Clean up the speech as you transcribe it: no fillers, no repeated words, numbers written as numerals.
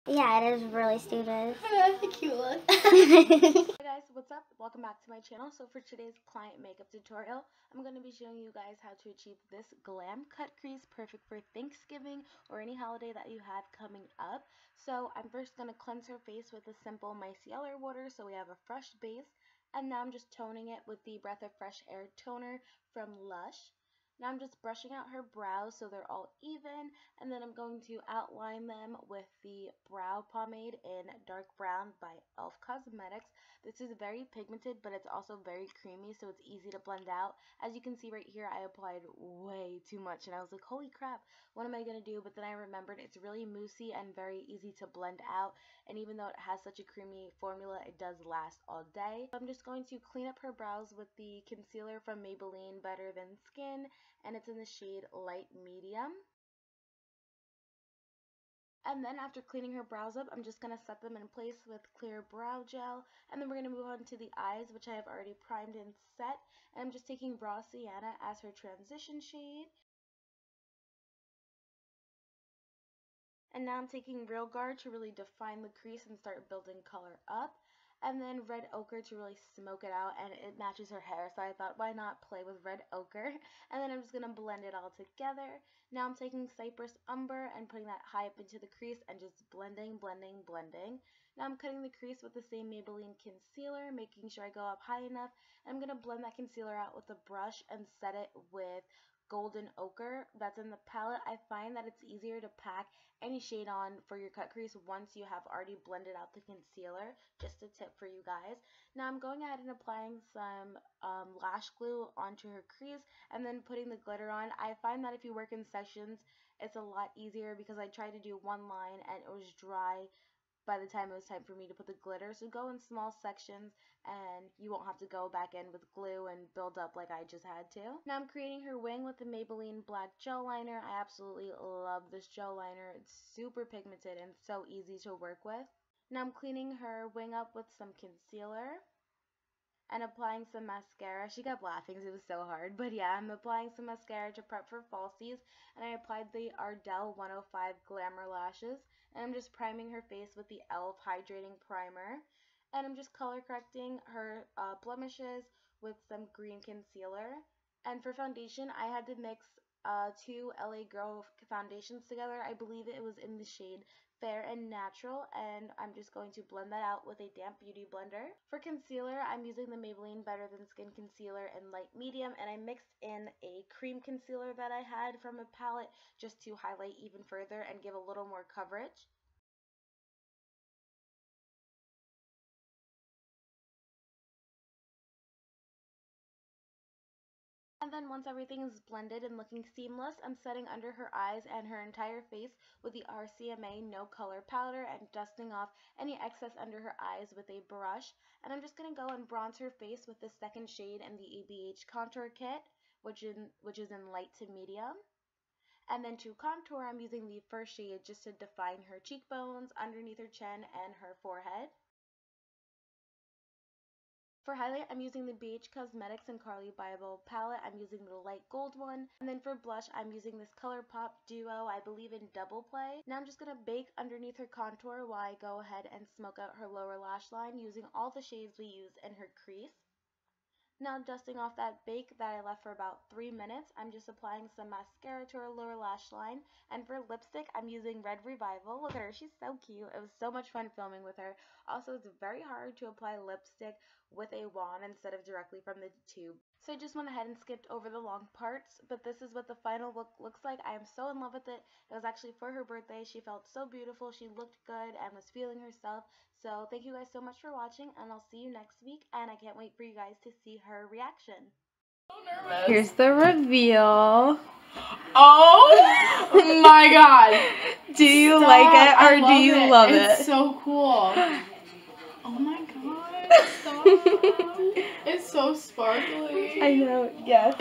Yeah, it is really stupid. That's a cute look. Hey guys, what's up? Welcome back to my channel. So for today's client makeup tutorial, I'm going to be showing you guys how to achieve this glam cut crease, perfect for Thanksgiving or any holiday that you have coming up. So I'm first going to cleanse her face with a simple micellar water so we have a fresh base. And now I'm just toning it with the Breath of Fresh Air toner from Lush. Now I'm just brushing out her brows so they're all even, and then I'm going to outline them with the brow pomade in dark brown by e.l.f. Cosmetics. This is very pigmented, but it's also very creamy, so it's easy to blend out. As you can see right here, I applied way too much, and I was like, holy crap, what am I going to do? But then I remembered it's really moussey and very easy to blend out, and even though it has such a creamy formula, it does last all day. So I'm just going to clean up her brows with the concealer from Maybelline Better Than Skin, and it's in the shade Light Medium. And then after cleaning her brows up, I'm just going to set them in place with clear brow gel. And then we're going to move on to the eyes, which I have already primed and set. And I'm just taking Raw Sienna as her transition shade. And now I'm taking Real Guard to really define the crease and start building color up. And then Red Ochre to really smoke it out, and it matches her hair, so I thought, why not play with Red Ochre? And then I'm just going to blend it all together. Now I'm taking Cypress Umber and putting that high up into the crease and just blending. Now I'm cutting the crease with the same Maybelline concealer, making sure I go up high enough. I'm going to blend that concealer out with a brush and set it with Golden Ochre that's in the palette. I find that it's easier to pack any shade on for your cut crease once you have already blended out the concealer. Just a tip for you guys. Now I'm going ahead and applying some lash glue onto her crease and then putting the glitter on. I find that if you work in sections, it's a lot easier because I tried to do one line and it was dry by the time it was time for me to put the glitter. So go in small sections and you won't have to go back in with glue and build up like I just had to. Now I'm creating her wing with the Maybelline Black Gel Liner. I absolutely love this gel liner. It's super pigmented and so easy to work with. Now I'm cleaning her wing up with some concealer and applying some mascara. She kept laughing because it was so hard. But yeah, I'm applying some mascara to prep for falsies. And I applied the Ardell 105 Glamour Lashes. And I'm just priming her face with the e.l.f. Hydrating Primer. And I'm just color correcting her blemishes with some green concealer. And for foundation, I had to mix two LA Girl foundations together. I believe it was in the shade Fair and Natural, and I'm just going to blend that out with a damp beauty blender. For concealer, I'm using the Maybelline Better Than Skin concealer in light medium, and I mixed in a cream concealer that I had from a palette just to highlight even further and give a little more coverage. And then once everything is blended and looking seamless, I'm setting under her eyes and her entire face with the RCMA No Color Powder and dusting off any excess under her eyes with a brush. And I'm just going to go and bronze her face with the second shade in the ABH Contour Kit, which is in light to medium. And then to contour, I'm using the first shade just to define her cheekbones, underneath her chin, and her forehead. For highlight, I'm using the BH Cosmetics and Carly Bible palette. I'm using the light gold one. And then for blush, I'm using this ColourPop Duo, I believe in Double Play. Now I'm just going to bake underneath her contour while I go ahead and smoke out her lower lash line using all the shades we use in her crease. Now dusting off that bake that I left for about 3 minutes, I'm just applying some mascara to her lower lash line. And for lipstick, I'm using Red Revival. Look at her, she's so cute. It was so much fun filming with her. Also, it's very hard to apply lipstick with a wand instead of directly from the tube. So I just went ahead and skipped over the long parts, but this is what the final look looks like. I am so in love with it. It was actually for her birthday. She felt so beautiful. She looked good and was feeling herself. So thank you guys so much for watching, and I'll see you next week, and I can't wait for you guys to see her reaction. Here's the reveal. Oh my god. Do you like it or do you love it? It's so cool. Oh my god. Stop. It's so sparkly. I know, yes.